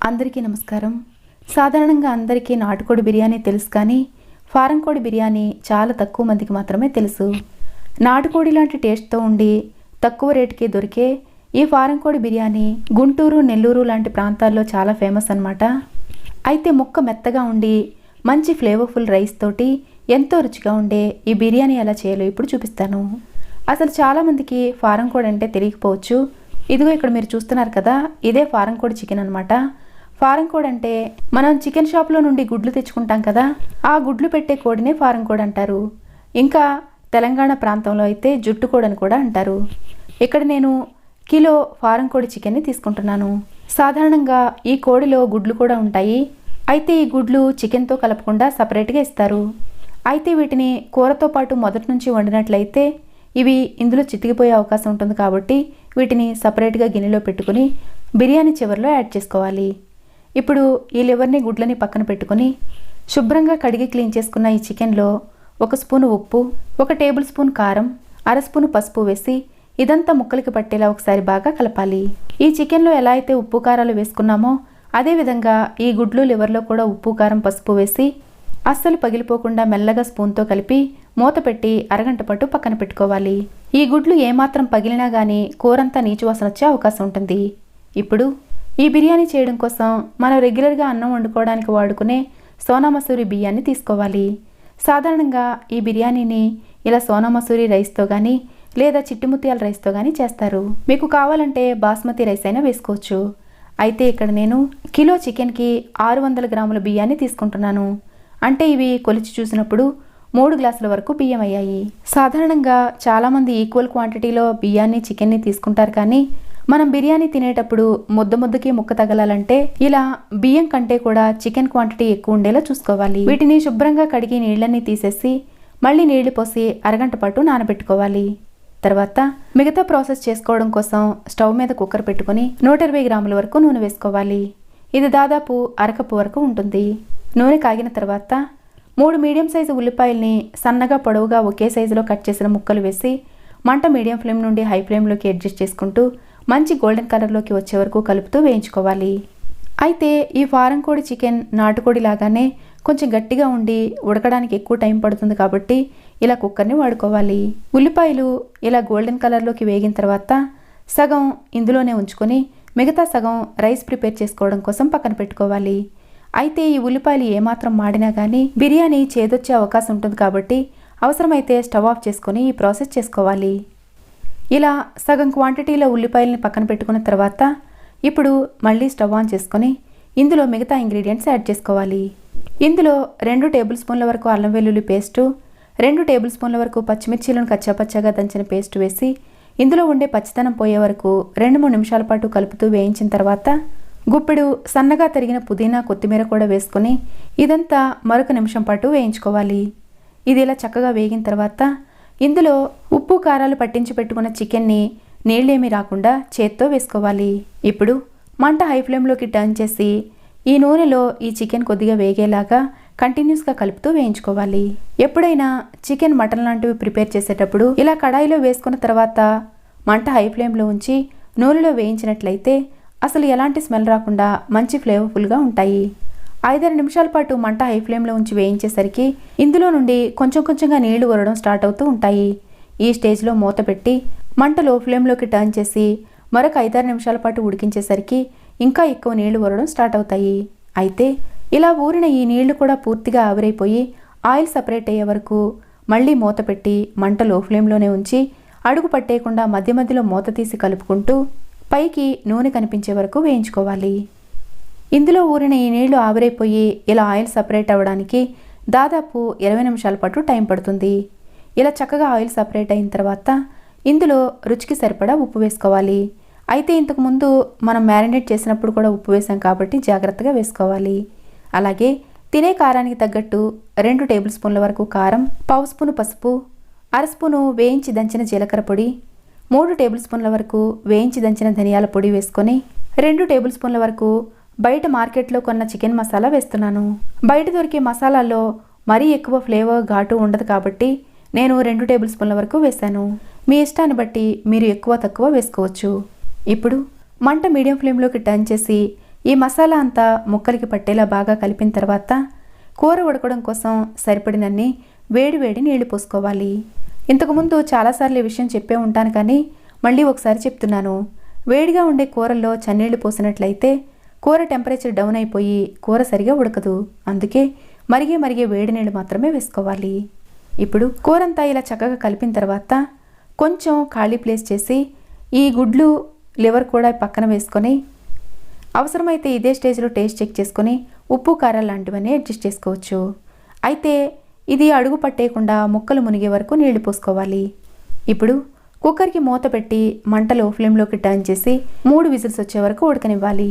అందరికీ నమస్కారం. సాధారణంగా అందరికీ నాటుకోడి బిర్యానీ తెలుసు, కానీ ఫారం కోడి బిర్యానీ చాలా తక్కువ మందికి మాత్రమే తెలుసు. నాటుకోడి లాంటి టేస్ట్తో ఉండి తక్కువ రేటుకి దొరికే ఈ ఫారం కోడి బిర్యానీ గుంటూరు, నెల్లూరు లాంటి ప్రాంతాల్లో చాలా ఫేమస్ అన్నమాట. అయితే ముక్క మెత్తగా ఉండి మంచి ఫ్లేవర్ఫుల్ రైస్ తోటి ఎంతో రుచిగా ఉండే ఈ బిర్యానీ ఎలా చేయాలో ఇప్పుడు చూపిస్తాను. అసలు చాలామందికి ఫారం కోడి అంటే తెలియకపోవచ్చు. ఇదిగో ఇక్కడ మీరు చూస్తున్నారు కదా, ఇదే ఫారం కోడి చికెన్ అనమాట. ఫారం కోడి అంటే మనం చికెన్ షాప్లో నుండి గుడ్లు తెచ్చుకుంటాం కదా, ఆ గుడ్లు పెట్టే కోడినే ఫారం కోడి అంటారు. ఇంకా తెలంగాణ ప్రాంతంలో అయితే జుట్టు కోడి అని కూడా అంటారు. ఇక్కడ నేను కిలో ఫారం కోడి చికెన్ని తీసుకుంటున్నాను. సాధారణంగా ఈ కోడిలో గుడ్లు కూడా ఉంటాయి. అయితే ఈ గుడ్లు చికెన్తో కలపకుండా సపరేట్గా ఇస్తారు. అయితే వీటిని కూరతో పాటు మొదటి నుంచి వండినట్లయితే ఇవి ఇందులో చితికిపోయే అవకాశం ఉంటుంది. కాబట్టి వీటిని సపరేట్గా గిన్నెలో పెట్టుకుని బిర్యానీ చివరిలో యాడ్ చేసుకోవాలి. ఇప్పుడు ఈ లివర్ని, గుడ్లని పక్కన పెట్టుకొని శుభ్రంగా కడిగి క్లీన్ చేసుకున్న ఈ చికెన్లో 1 స్పూను ఉప్పు, 1 టేబుల్ స్పూన్ కారం, 1/2 స్పూను పసుపు వేసి ఇదంతా ముక్కలకి పట్టేలా ఒకసారి బాగా కలపాలి. ఈ చికెన్లో ఎలా అయితే ఉప్పు కారాలు వేసుకున్నామో అదేవిధంగా ఈ గుడ్లు, లివర్లో కూడా ఉప్పు, కారం, పసుపు వేసి అస్సలు పగిలిపోకుండా మెల్లగా స్పూన్తో కలిపి మూత పెట్టి అరగంట పాటు పక్కన పెట్టుకోవాలి. ఈ గుడ్లు ఏమాత్రం పగిలినా కానీ కూరంతా నీచు వాసన వచ్చే అవకాశం ఉంటుంది. ఇప్పుడు ఈ బిర్యానీ చేయడం కోసం మనం రెగ్యులర్గా అన్నం వండుకోవడానికి వాడుకునే సోనా మసూరి బియ్యాన్ని తీసుకోవాలి. సాధారణంగా ఈ బిర్యానీని ఇలా సోనా మసూరి రైస్తో కానీ లేదా చిట్టి ముత్యాల రైస్తో కానీ చేస్తారు. మీకు కావాలంటే బాస్మతి రైస్ అయినా వేసుకోవచ్చు. అయితే ఇక్కడ నేను కిలో చికెన్కి 600 గ్రాముల బియ్యాన్ని తీసుకుంటున్నాను. అంటే ఇవి కొలిచి చూసినప్పుడు 3 గ్లాసుల వరకు బియ్యం అయ్యాయి. సాధారణంగా చాలామంది ఈక్వల్ క్వాంటిటీలో బియ్యాన్ని, చికెన్ని తీసుకుంటారు. కానీ మనం బిర్యానీ తినేటప్పుడు ముద్దకి ముక్క తగలాలంటే ఇలా బియ్యం కంటే కూడా చికెన్ క్వాంటిటీ ఎక్కువ ఉండేలా చూసుకోవాలి. వీటిని శుభ్రంగా కడిగి నీళ్ళన్నీ తీసేసి మళ్ళీ నీళ్లు పోసి అరగంట పాటు నానబెట్టుకోవాలి. తర్వాత మిగతా ప్రాసెస్ చేసుకోవడం కోసం స్టవ్ మీద కుక్కర్ పెట్టుకుని 120 గ్రాముల వరకు నూనె వేసుకోవాలి. ఇది దాదాపు అరకప్పు వరకు ఉంటుంది. నూనె కాగిన తర్వాత 3 మీడియం సైజు ఉల్లిపాయల్ని సన్నగా పొడవుగా ఒకే సైజులో కట్ చేసిన ముక్కలు వేసి మంట మీడియం ఫ్లేమ్ నుండి హై ఫ్లేమ్లోకి అడ్జస్ట్ చేసుకుంటూ మంచి గోల్డెన్ కలర్లోకి వచ్చే వరకు కలుపుతూ వేయించుకోవాలి. అయితే ఈ ఫారం కోడి చికెన్ నాటుకోడి లాగానే కొంచెం గట్టిగా ఉండి ఉడకడానికి ఎక్కువ టైం పడుతుంది. కాబట్టి ఇలా కుక్కర్ని వాడుకోవాలి. ఉల్లిపాయలు ఇలా గోల్డెన్ కలర్లోకి వేగిన తర్వాత సగం ఇందులోనే ఉంచుకొని మిగతా సగం రైస్ ప్రిపేర్ చేసుకోవడం కోసం పక్కన పెట్టుకోవాలి. అయితే ఈ ఉల్లిపాయలు ఏమాత్రం మాడినా కానీ బిర్యానీ చేదొచ్చే అవకాశం ఉంటుంది. కాబట్టి అవసరమైతే స్టవ్ ఆఫ్ చేసుకొని ఈ ప్రాసెస్ చేసుకోవాలి. ఇలా సగం క్వాంటిటీలో ఉల్లిపాయలని పక్కన పెట్టుకున్న తర్వాత ఇప్పుడు మళ్ళీ స్టవ్ ఆన్ చేసుకొని ఇందులో మిగతా ఇంగ్రీడియంట్స్ యాడ్ చేసుకోవాలి. ఇందులో 2 టేబుల్ స్పూన్ల వరకు అల్లం వెల్లుల్లి పేస్టు, 2 టేబుల్ స్పూన్ల వరకు పచ్చిమిర్చీలను కచ్చాపచ్చాగా దంచిన పేస్ట్ వేసి ఇందులో ఉండే పచ్చితనం పోయే వరకు 2-3 నిమిషాల పాటు కలుపుతూ వేయించిన తర్వాత గుప్పెడు సన్నగా తరిగిన పుదీనా, కొత్తిమీర కూడా వేసుకొని ఇదంతా మరొక నిమిషం పాటు వేయించుకోవాలి. ఇది ఇలా చక్కగా వేగిన తర్వాత ఇందులో ఉప్పు, కారాలు పట్టించి పెట్టుకున్న చికెన్ని నీళ్ళేమీ రాకుండా చేత్తో వేసుకోవాలి. ఇప్పుడు మంట హై ఫ్లేమ్లోకి టర్న్ చేసి ఈ నూనెలో ఈ చికెన్ కొద్దిగా వేగేలాగా కంటిన్యూస్గా కలుపుతూ వేయించుకోవాలి. ఎప్పుడైనా చికెన్, మటన్ లాంటివి ప్రిపేర్ చేసేటప్పుడు ఇలా కడాయిలో వేసుకున్న తర్వాత మంట హై ఫ్లేమ్లో ఉంచి నూనెలో వేయించినట్లయితే అసలు ఎలాంటి స్మెల్ రాకుండా మంచి ఫ్లేవర్ఫుల్గా ఉంటాయి. 5-6 నిమిషాల పాటు మంట హై ఫ్లేమ్లో ఉంచి వేయించేసరికి ఇందులో నుండి కొంచెం కొంచెంగా నీళ్లు ఊరడం స్టార్ట్ అవుతూ ఉంటాయి. ఈ స్టేజ్లో మూత పెట్టి మంట లో ఫ్లేమ్లోకి టర్న్ చేసి మరొక 5-6 నిమిషాల పాటు ఉడికించేసరికి ఇంకా ఎక్కువ నీళ్లు ఊరడం స్టార్ట్ అవుతాయి. అయితే ఇలా ఊరిన ఈ నీళ్లు కూడా పూర్తిగా ఆవిరైపోయి ఆయిల్ సపరేట్ అయ్యే వరకు మళ్ళీ మూత పెట్టి మంట లో ఫ్లేమ్లోనే ఉంచి అడుగు పట్టేయకుండా మధ్య మధ్యలో మూత తీసి కలుపుకుంటూ పైకి నూనె కనిపించే వరకు వేయించుకోవాలి. ఇందులో ఊరిన ఈ నీళ్లు ఆవిరైపోయి ఇలా ఆయిల్ సపరేట్ అవ్వడానికి దాదాపు 20 నిమిషాల పాటు టైం పడుతుంది. ఇలా చక్కగా ఆయిల్ సపరేట్ అయిన తర్వాత ఇందులో రుచికి సరిపడా ఉప్పు వేసుకోవాలి. అయితే ఇంతకుముందు మనం మ్యారినేట్ చేసినప్పుడు కూడా ఉప్పు వేసాం కాబట్టి జాగ్రత్తగా వేసుకోవాలి. అలాగే తినే కారానికి తగ్గట్టు 2 టేబుల్ స్పూన్ల వరకు కారం, 1/2 స్పూను పసుపు, 1/2 స్పూను వేయించి దంచిన జీలకర్ర పొడి, 3 టేబుల్ స్పూన్ల వరకు వేయించి దంచిన ధనియాల పొడి వేసుకొని 2 టేబుల్ స్పూన్ల వరకు బయట మార్కెట్లో కొన్న చికెన్ మసాలా వేస్తున్నాను. బయట దొరికే మసాలాల్లో మరీ ఎక్కువ ఫ్లేవర్, ఘాటు ఉండదు. కాబట్టి నేను 2 టేబుల్ స్పూన్ల వరకు వేశాను. మీ ఇష్టాన్ని బట్టి మీరు ఎక్కువ తక్కువ వేసుకోవచ్చు. ఇప్పుడు మంట మీడియం ఫ్లేమ్లోకి టర్న్ చేసి ఈ మసాలా అంతా ముక్కలకి పట్టేలా బాగా కలిపిన తర్వాత కూర ఉడకడం కోసం సరిపడినన్ని వేడి నీళ్లు పోసుకోవాలి. ఇంతకుముందు చాలాసార్లు ఈ విషయం చెప్పే ఉంటాను, కానీ మళ్ళీ ఒకసారి చెప్తున్నాను. వేడిగా ఉండే కూరల్లో చన్నీళ్లు పోసినట్లయితే కూర టెంపరేచర్ డౌన్ అయిపోయి కూర సరిగా ఉడకదు. అందుకే మరిగే వేడి నీళ్ళు మాత్రమే వేసుకోవాలి. ఇప్పుడు కూరంతా ఇలా చక్కగా కలిపిన తర్వాత కొంచెం ఖాళీ ప్లేస్ చేసి ఈ గుడ్లు లివర్ కూడా పక్కన వేసుకొని అవసరమైతే ఇదే స్టేజ్లో టేస్ట్ చెక్ చేసుకొని ఉప్పు కారాలు లాంటివన్నీ అడ్జస్ట్ చేసుకోవచ్చు. అయితే ఇది అడుగు పట్టేయకుండా ముక్కలు మునిగే వరకు నీళ్లు పోసుకోవాలి. ఇప్పుడు కుక్కర్కి మూత పెట్టి మంటలో ఫ్లేమ్లోకి టర్న్ చేసి 3 విజిల్స్ వచ్చే వరకు ఉడకనివ్వాలి.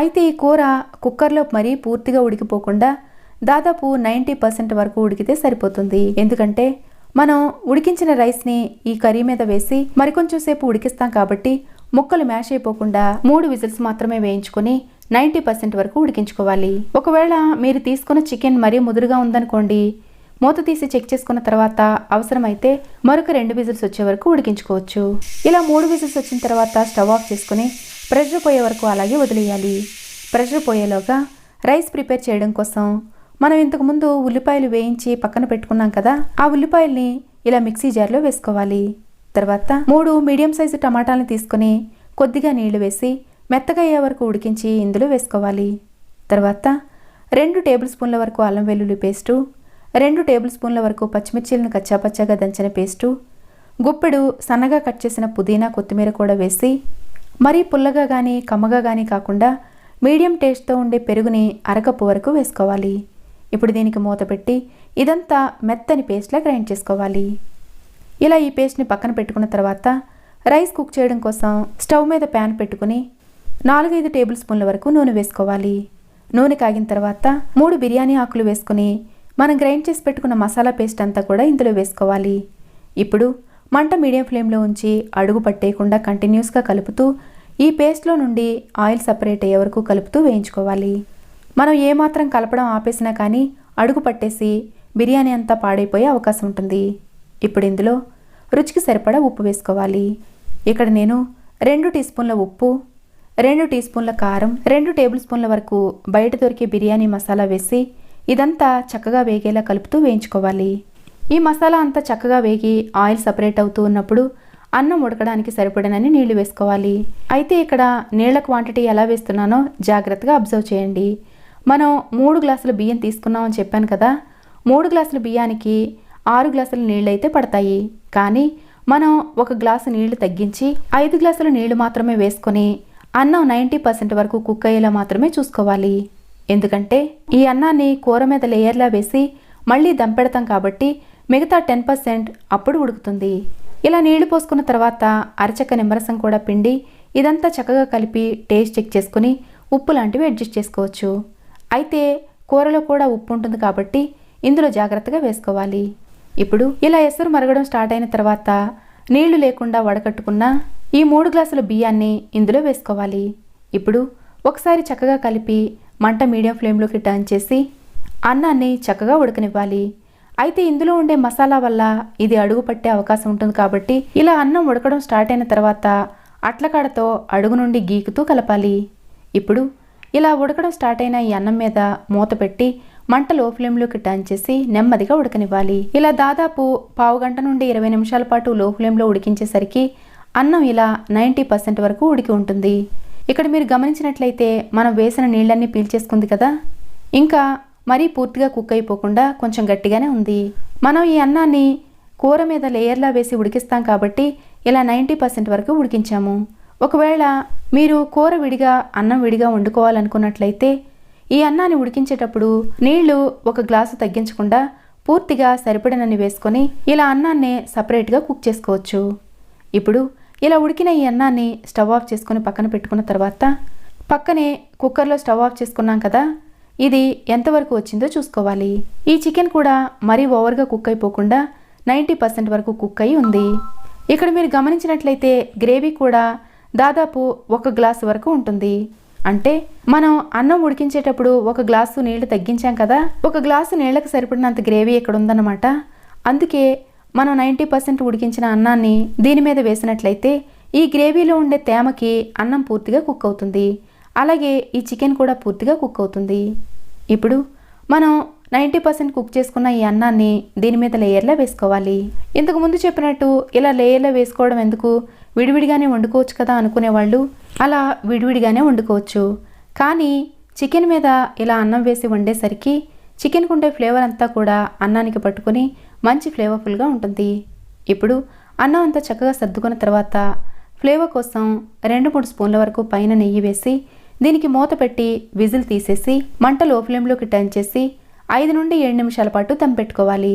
అయితే ఈ కూర కుక్కర్లో మరీ పూర్తిగా ఉడికిపోకుండా దాదాపు 90% వరకు ఉడికితే సరిపోతుంది. ఎందుకంటే మనం ఉడికించిన రైస్ని ఈ కర్రీ మీద వేసి మరికొంచెం సేపు ఉడికిస్తాం కాబట్టి ముక్కలు మ్యాష్ అయిపోకుండా 3 విజిల్స్ మాత్రమే వేయించుకొని 90% వరకు ఉడికించుకోవాలి. ఒకవేళ మీరు తీసుకున్న చికెన్ మరీ ముదురుగా ఉందనుకోండి, మూత తీసి చెక్ చేసుకున్న తర్వాత అవసరమైతే మరొక 2 విజిల్స్ వచ్చే వరకు ఉడికించుకోవచ్చు. ఇలా 3 విజిల్స్ వచ్చిన తర్వాత స్టవ్ ఆఫ్ చేసుకుని ప్రెషర్ పోయే వరకు అలాగే వదిలేయాలి. ప్రెషర్ పోయేలోగా రైస్ ప్రిపేర్ చేయడం కోసం మనం ఇంతకుముందు ఉల్లిపాయలు వేయించి పక్కన పెట్టుకున్నాం కదా, ఆ ఉల్లిపాయల్ని ఇలా మిక్సీ జార్లో వేసుకోవాలి. తర్వాత 3 మీడియం సైజు టమాటాలను తీసుకొని కొద్దిగా నీళ్లు వేసి మెత్తగా అయ్యే వరకు ఉడికించి ఇందులో వేసుకోవాలి. తర్వాత 2 టేబుల్ స్పూన్ల వరకు అల్లం వెల్లుల్లి పేస్టు, 2 టేబుల్ స్పూన్ల వరకు పచ్చిమిర్చీలను కచ్చాపచ్చాగా దంచిన పేస్టు, గుప్పెడు సన్నగా కట్ చేసిన పుదీనా కొత్తిమీర కూడా వేసి మరీ పుల్లగా కానీ కమ్మగా కానీ కాకుండా మీడియం టేస్ట్తో ఉండే పెరుగుని అరకప్పు వరకు వేసుకోవాలి. ఇప్పుడు దీనికి మూత పెట్టి ఇదంతా మెత్తని పేస్ట్లా గ్రైండ్ చేసుకోవాలి. ఇలా ఈ పేస్ట్ని పక్కన పెట్టుకున్న తర్వాత రైస్ కుక్ చేయడం కోసం స్టవ్ మీద ప్యాన్ పెట్టుకుని 4-5 టేబుల్ స్పూన్ల వరకు నూనె వేసుకోవాలి. నూనె కాగిన తర్వాత 3 బిర్యానీ ఆకులు వేసుకుని మనం గ్రైండ్ చేసి పెట్టుకున్న మసాలా పేస్ట్ అంతా కూడా ఇందులో వేసుకోవాలి. ఇప్పుడు మంట మీడియం ఫ్లేమ్లో ఉంచి అడుగు పట్టేయకుండా కంటిన్యూస్గా కలుపుతూ ఈ పేస్ట్లో నుండి ఆయిల్ సపరేట్ అయ్యే వరకు కలుపుతూ వేయించుకోవాలి. మనం ఏమాత్రం కలపడం ఆపేసినా కానీ అడుగు పట్టేసి బిర్యానీ అంతా పాడైపోయే అవకాశం ఉంటుంది. ఇప్పుడు ఇందులో రుచికి సరిపడా ఉప్పు వేసుకోవాలి. ఇక్కడ నేను 2 టీ స్పూన్ల ఉప్పు, 2 టీ స్పూన్ల కారం, 2 టేబుల్ స్పూన్ల వరకు బయట దొరికే బిర్యానీ మసాలా వేసి ఇదంతా చక్కగా వేగేలా కలుపుతూ వేయించుకోవాలి. ఈ మసాలా అంతా చక్కగా వేగి ఆయిల్ సపరేట్ అవుతూ ఉన్నప్పుడు అన్నం ఉడకడానికి సరిపడినన్ని నీళ్లు వేసుకోవాలి. అయితే ఇక్కడ నీళ్ల క్వాంటిటీ ఎలా వేస్తున్నానో జాగ్రత్తగా అబ్జర్వ్ చేయండి. మనం 3 గ్లాసుల బియ్యం తీసుకున్నామని చెప్పాను కదా, 3 గ్లాసుల బియ్యానికి 6 గ్లాసుల నీళ్ళు అయితే పడతాయి. కానీ మనం 1 గ్లాసు నీళ్లు తగ్గించి 5 గ్లాసుల నీళ్లు మాత్రమే వేసుకొని అన్నం 90% వరకు కుక్ అయ్యేలా మాత్రమే చూసుకోవాలి. ఎందుకంటే ఈ అన్నాన్ని కూర మీద లేయర్లా వేసి మళ్ళీ దమ్ పెడతాం కాబట్టి మిగతా 10% అప్పుడు ఉడుకుతుంది. ఇలా నీళ్లు పోసుకున్న తర్వాత అరచక్క నిమ్మరసం కూడా పిండి ఇదంతా చక్కగా కలిపి టేస్ట్ చెక్ చేసుకుని ఉప్పు లాంటివి అడ్జస్ట్ చేసుకోవచ్చు. అయితే కూరలో కూడా ఉప్పు ఉంటుంది కాబట్టి ఇందులో జాగ్రత్తగా వేసుకోవాలి. ఇప్పుడు ఇలా ఎసరు మరగడం స్టార్ట్ అయిన తర్వాత నీళ్లు లేకుండా వడకట్టుకున్న ఈ 3 గ్లాసుల బియ్యాన్ని ఇందులో వేసుకోవాలి. ఇప్పుడు ఒకసారి చక్కగా కలిపి మంట మీడియం ఫ్లేమ్లోకి టర్న్ చేసి అన్నాన్ని చక్కగా ఉడకనివ్వాలి. అయితే ఇందులో ఉండే మసాలా వల్ల ఇది అడుగు పట్టే అవకాశం ఉంటుంది కాబట్టి ఇలా అన్నం ఉడకడం స్టార్ట్ అయిన తర్వాత అట్లకాడతో అడుగు నుండి గీకుతూ కలపాలి. ఇప్పుడు ఇలా ఉడకడం స్టార్ట్ అయిన ఈ అన్నం మీద మూత పెట్టి మంట లో ఫ్లేమ్లోకి టర్న్ చేసి నెమ్మదిగా ఉడకనివ్వాలి. ఇలా దాదాపు పావు గంట నుండి 20 నిమిషాల పాటు లో ఫ్లేమ్లో ఉడికించేసరికి అన్నం ఇలా 90% వరకు ఉడికి ఉంటుంది. ఇక్కడ మీరు గమనించినట్లయితే మనం వేసిన నీళ్ళన్నీ పీల్చేసుకుంది కదా, ఇంకా మరీ పూర్తిగా కుక్ అయిపోకుండా కొంచెం గట్టిగానే ఉంది. మనం ఈ అన్నాన్ని కూర మీద లేయర్లా వేసి ఉడికిస్తాం కాబట్టి ఇలా 90% వరకు ఉడికించాము. ఒకవేళ మీరు కూర విడిగా అన్నం విడిగా వండుకోవాలనుకున్నట్లయితే ఈ అన్నాన్ని ఉడికించేటప్పుడు నీళ్లు 1 గ్లాసు తగ్గించకుండా పూర్తిగా సరిపడినన్ని వేసుకొని ఇలా అన్నాన్ని సపరేట్గా కుక్ చేసుకోవచ్చు. ఇప్పుడు ఇలా ఉడికిన ఈ అన్నాన్ని స్టవ్ ఆఫ్ చేసుకుని పక్కన పెట్టుకున్న తర్వాత పక్కనే కుక్కర్లో స్టవ్ ఆఫ్ చేసుకున్నాం కదా, ఇది ఎంతవరకు వచ్చిందో చూసుకోవాలి. ఈ చికెన్ కూడా మరీ ఓవర్గా కుక్ అయిపోకుండా 90% వరకు కుక్ అయి ఉంది. ఇక్కడ మీరు గమనించినట్లయితే గ్రేవీ కూడా దాదాపు 1 గ్లాసు వరకు ఉంటుంది. అంటే మనం అన్నం ఉడికించేటప్పుడు 1 గ్లాసు నీళ్లు తగ్గించాం కదా, 1 గ్లాసు నీళ్లకు సరిపడినంత గ్రేవీ ఇక్కడ ఉందన్నమాట. అందుకే మనం 90% ఉడికించిన అన్నాన్ని దీని మీద వేసినట్లయితే ఈ గ్రేవీలో ఉండే తేమకి అన్నం పూర్తిగా కుక్ అవుతుంది. అలాగే ఈ చికెన్ కూడా పూర్తిగా కుక్ అవుతుంది. ఇప్పుడు మనం 90% కుక్ చేసుకున్న ఈ అన్నాన్ని దీని మీద లేయర్లా వేసుకోవాలి. ఇంతకు ముందు చెప్పినట్టు ఇలా లేయర్లో వేసుకోవడం ఎందుకు, విడివిడిగానే వండుకోవచ్చు కదా అనుకునేవాళ్ళు అలా విడివిడిగానే వండుకోవచ్చు. కానీ చికెన్ మీద ఇలా అన్నం వేసి వండేసరికి చికెన్కు ఉండే ఫ్లేవర్ అంతా కూడా అన్నానికి పట్టుకొని మంచి ఫ్లేవర్ఫుల్గా ఉంటుంది. ఇప్పుడు అన్నం అంతా చక్కగా సర్దుకున్న తర్వాత ఫ్లేవర్ కోసం 2-3 స్పూన్ల వరకు పైన నెయ్యి వేసి దీనికి మూత పెట్టి విజిల్ తీసేసి మంట లో ఫ్లేమ్లోకి టర్న్ చేసి 5 నుండి 7 నిమిషాల పాటు దమ్ పెట్టుకోవాలి.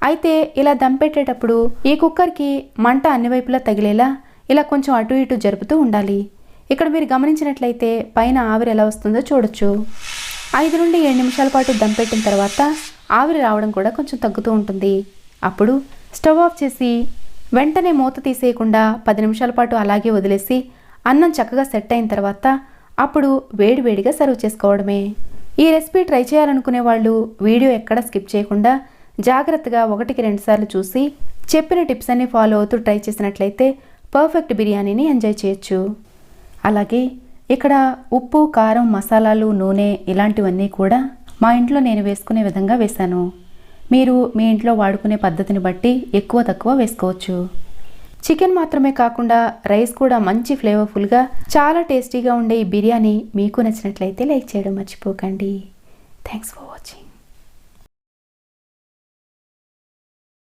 అయితే ఇలా దమ్ పెట్టేటప్పుడు ఈ కుక్కర్కి మంట అన్ని వైపులా తగిలేలా ఇలా కొంచెం అటు ఇటు జరుపుతూ ఉండాలి. ఇక్కడ మీరు గమనించినట్లయితే పైన ఆవిరి ఎలా వస్తుందో చూడొచ్చు. 5 నుండి 7 నిమిషాల పాటు దమ్ పెట్టిన తర్వాత ఆవిరి రావడం కూడా కొంచెం తగ్గుతూ ఉంటుంది. అప్పుడు స్టవ్ ఆఫ్ చేసి వెంటనే మూత తీసేయకుండా 10 నిమిషాల పాటు అలాగే వదిలేసి అన్నం చక్కగా సెట్ అయిన తర్వాత అప్పుడు వేడివేడిగా సర్వ్ చేసుకోవడమే. ఈ రెసిపీ ట్రై చేయాలనుకునే వాళ్ళు వీడియో ఎక్కడ స్కిప్ చేయకుండా జాగ్రత్తగా 1-2 సార్లు చూసి చెప్పిన టిప్స్ అన్ని ఫాలో అవుతూ ట్రై చేసినట్లయితే పర్ఫెక్ట్ బిర్యానీని ఎంజాయ్ చేయొచ్చు. అలాగే ఇక్కడ ఉప్పు, కారం, మసాలాలు, నూనె ఇలాంటివన్నీ కూడా మా ఇంట్లో నేను వేసుకునే విధంగా వేశాను. మీరు మీ ఇంట్లో వాడుకునే పద్ధతిని బట్టి ఎక్కువ తక్కువ వేసుకోవచ్చు. చికెన్ మాత్రమే కాకుండా రైస్ కూడా మంచి ఫ్లేవర్ఫుల్గా చాలా టేస్టీగా ఉండే ఈ బిర్యానీ మీకు నచ్చినట్లయితే లైక్ చేయడం మర్చిపోకండి. Thanks for watching.